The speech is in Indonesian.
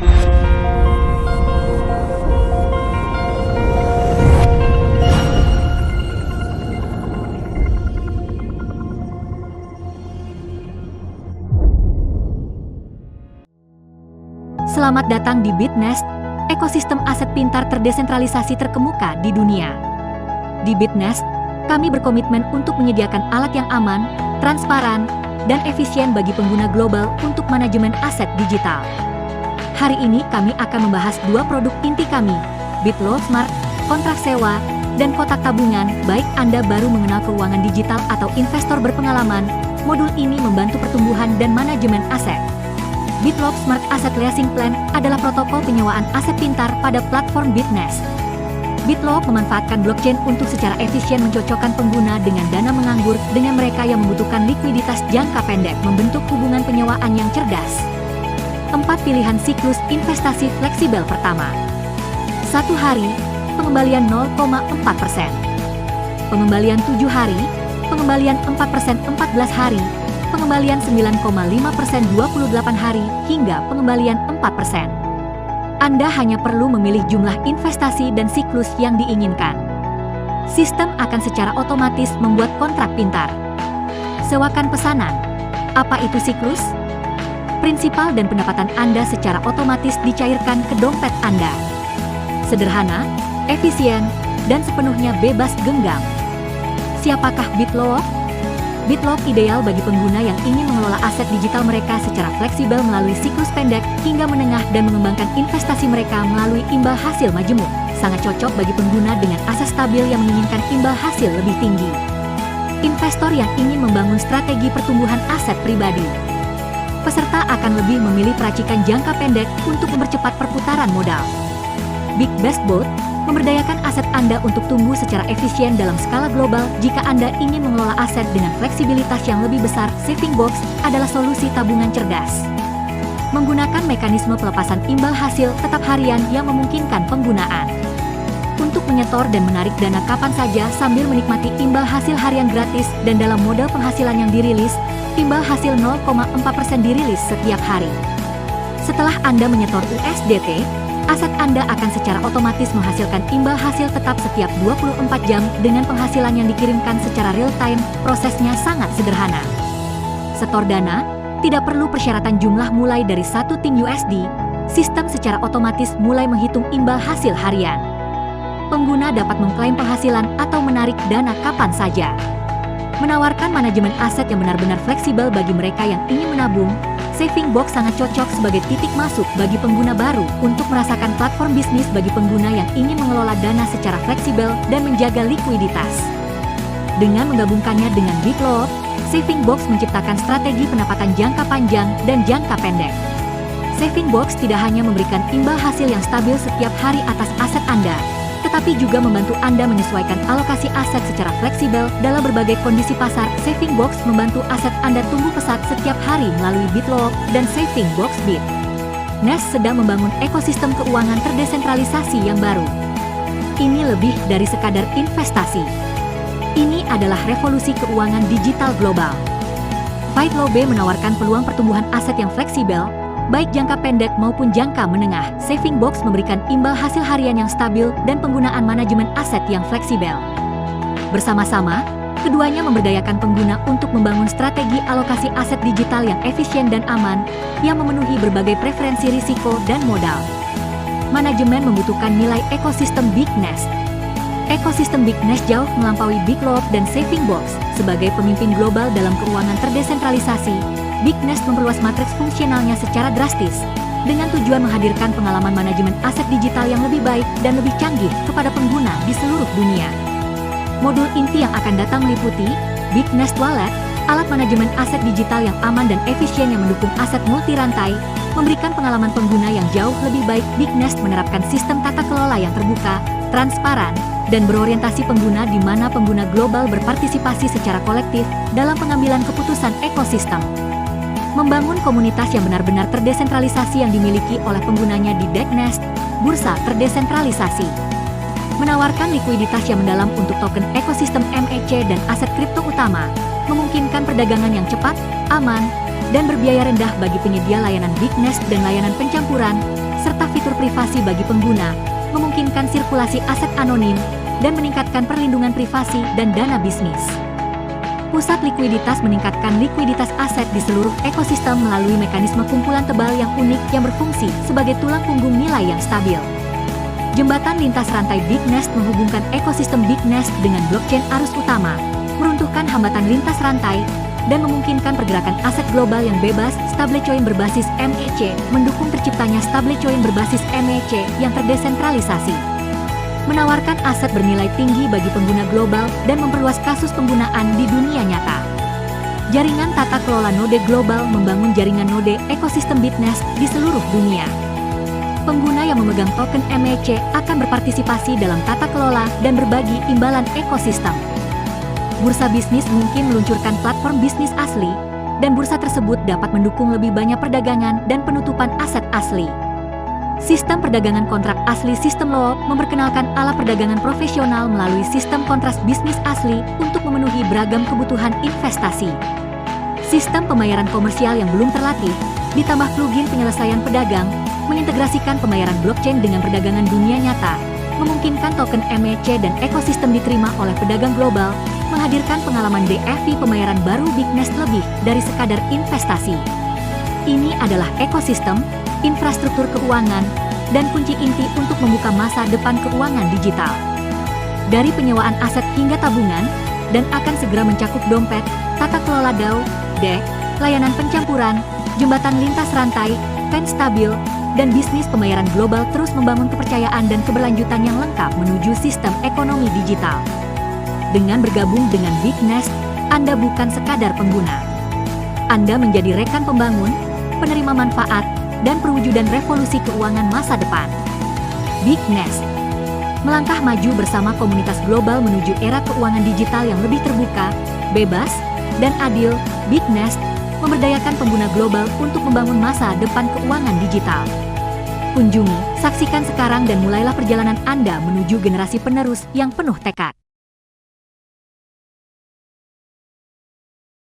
Selamat datang di Bitnest, ekosistem aset pintar terdesentralisasi terkemuka di dunia. Di Bitnest, kami berkomitmen untuk menyediakan alat yang aman, transparan, dan efisien bagi pengguna global untuk manajemen aset digital. Hari ini kami akan membahas dua produk inti kami, BitLobe Smart, kontrak sewa, dan kotak tabungan. Baik Anda baru mengenal keuangan digital atau investor berpengalaman, modul ini membantu pertumbuhan dan manajemen aset. BitLobe Smart Asset Leasing Plan adalah protokol penyewaan aset pintar pada platform Bitnest. BitLobe memanfaatkan blockchain untuk secara efisien mencocokkan pengguna dengan dana menganggur dengan mereka yang membutuhkan likuiditas jangka pendek, membentuk hubungan penyewaan yang cerdas. 4 pilihan siklus investasi fleksibel. Pertama, 1 hari, pengembalian 0,4%. Pengembalian 7 hari, pengembalian 4% 14 hari, pengembalian 9,5% 28 hari, hingga pengembalian 4%. Anda hanya perlu memilih jumlah investasi dan siklus yang diinginkan. Sistem akan secara otomatis membuat kontrak pintar. Sewakan pesanan. Apa itu siklus? Prinsipal dan pendapatan Anda secara otomatis dicairkan ke dompet Anda. Sederhana, efisien, dan sepenuhnya bebas genggam. Siapakah BitLobe? BitLobe ideal bagi pengguna yang ingin mengelola aset digital mereka secara fleksibel melalui siklus pendek hingga menengah dan mengembangkan investasi mereka melalui imbal hasil majemuk. Sangat cocok bagi pengguna dengan aset stabil yang menginginkan imbal hasil lebih tinggi. Investor yang ingin membangun strategi pertumbuhan aset pribadi. Peserta akan lebih memilih peracikan jangka pendek untuk mempercepat perputaran modal. Big Best Boat memberdayakan aset Anda untuk tumbuh secara efisien dalam skala global. Jika Anda ingin mengelola aset dengan fleksibilitas yang lebih besar, Saving Box adalah solusi tabungan cerdas. Menggunakan mekanisme pelepasan imbal hasil tetap harian yang memungkinkan penggunaan. Untuk menyetor dan menarik dana kapan saja sambil menikmati imbal hasil harian gratis dan dalam model penghasilan yang dirilis, imbal hasil 0,4% dirilis setiap hari. Setelah Anda menyetor USDT, aset Anda akan secara otomatis menghasilkan imbal hasil tetap setiap 24 jam dengan penghasilan yang dikirimkan secara real-time. Prosesnya sangat sederhana. Setor dana, tidak perlu persyaratan jumlah mulai dari 1 Ting USD, sistem secara otomatis mulai menghitung imbal hasil harian. Pengguna dapat mengklaim penghasilan atau menarik dana kapan saja. Menawarkan manajemen aset yang benar-benar fleksibel bagi mereka yang ingin menabung, Saving Box sangat cocok sebagai titik masuk bagi pengguna baru untuk merasakan platform bisnis bagi pengguna yang ingin mengelola dana secara fleksibel dan menjaga likuiditas. Dengan menggabungkannya dengan BitLobe, Saving Box menciptakan strategi pendapatan jangka panjang dan jangka pendek. Saving Box tidak hanya memberikan imbal hasil yang stabil setiap hari atas aset Anda, tetapi juga membantu Anda menyesuaikan alokasi aset secara fleksibel dalam berbagai kondisi pasar. Saving Box membantu aset Anda tumbuh pesat setiap hari melalui BitLobe dan Saving Box Bitnest sedang membangun ekosistem keuangan terdesentralisasi yang baru. Ini lebih dari sekadar investasi. Ini adalah revolusi keuangan digital global. BitLobe menawarkan peluang pertumbuhan aset yang fleksibel, baik jangka pendek maupun jangka menengah. Saving Box memberikan imbal hasil harian yang stabil dan penggunaan manajemen aset yang fleksibel. Bersama-sama, keduanya memberdayakan pengguna untuk membangun strategi alokasi aset digital yang efisien dan aman, yang memenuhi berbagai preferensi risiko dan modal. Manajemen membutuhkan nilai ekosistem Bitnest. Ekosistem Bitnest jauh melampaui BitLobe dan Saving Box. Sebagai pemimpin global dalam keuangan terdesentralisasi, Bitnest memperluas matriks fungsionalnya secara drastis, dengan tujuan menghadirkan pengalaman manajemen aset digital yang lebih baik dan lebih canggih kepada pengguna di seluruh dunia. Modul inti yang akan datang meliputi Bitnest Wallet, alat manajemen aset digital yang aman dan efisien yang mendukung aset multi-rantai, memberikan pengalaman pengguna yang jauh lebih baik. Bitnest menerapkan sistem tata kelola yang terbuka, transparan, dan berorientasi pengguna di mana pengguna global berpartisipasi secara kolektif dalam pengambilan keputusan ekosistem. Membangun komunitas yang benar-benar terdesentralisasi yang dimiliki oleh penggunanya di Bitnest, bursa terdesentralisasi. Menawarkan likuiditas yang mendalam untuk token ekosistem MEC dan aset kripto utama, memungkinkan perdagangan yang cepat, aman, dan berbiaya rendah bagi penyedia layanan Big Nest dan layanan pencampuran, serta fitur privasi bagi pengguna, memungkinkan sirkulasi aset anonim, dan meningkatkan perlindungan privasi dan dana bisnis. Pusat likuiditas meningkatkan likuiditas aset di seluruh ekosistem melalui mekanisme kumpulan tebal yang unik yang berfungsi sebagai tulang punggung nilai yang stabil. Jembatan lintas rantai Big Nest menghubungkan ekosistem Big Nest dengan blockchain arus utama, meruntuhkan hambatan lintas rantai, dan memungkinkan pergerakan aset global yang bebas. Stablecoin berbasis MEC mendukung terciptanya stablecoin berbasis MEC yang terdesentralisasi, menawarkan aset bernilai tinggi bagi pengguna global dan memperluas kasus penggunaan di dunia nyata. Jaringan tata kelola node global membangun jaringan node ekosistem Big Nest di seluruh dunia. Pengguna yang memegang token MEC akan berpartisipasi dalam tata kelola dan berbagi imbalan ekosistem. Bursa bisnis mungkin meluncurkan platform bisnis asli, dan bursa tersebut dapat mendukung lebih banyak perdagangan dan penutupan aset asli. Sistem perdagangan kontrak asli Sistem Law memperkenalkan ala perdagangan profesional melalui sistem kontrak bisnis asli untuk memenuhi beragam kebutuhan investasi. Sistem pembayaran komersial yang belum terlatih, ditambah plugin penyelesaian pedagang, mengintegrasikan pembayaran blockchain dengan perdagangan dunia nyata, memungkinkan token MEC dan ekosistem diterima oleh pedagang global, menghadirkan pengalaman DFI pembayaran baru Big Nest lebih dari sekadar investasi. Ini adalah ekosistem, infrastruktur keuangan, dan kunci inti untuk membuka masa depan keuangan digital. Dari penyewaan aset hingga tabungan, dan akan segera mencakup dompet, tata kelola DAO, DEX, layanan pencampuran, jembatan lintas rantai, pen stabil, dan bisnis pembayaran global terus membangun kepercayaan dan keberlanjutan yang lengkap menuju sistem ekonomi digital. Dengan bergabung dengan Big Nest, Anda bukan sekadar pengguna. Anda menjadi rekan pembangun, penerima manfaat, dan perwujudan revolusi keuangan masa depan. Big Nest melangkah maju bersama komunitas global menuju era keuangan digital yang lebih terbuka, bebas, dan adil. Big Nest memberdayakan pengguna global untuk membangun masa depan keuangan digital. Kunjungi, saksikan sekarang dan mulailah perjalanan Anda menuju generasi penerus yang penuh tekad.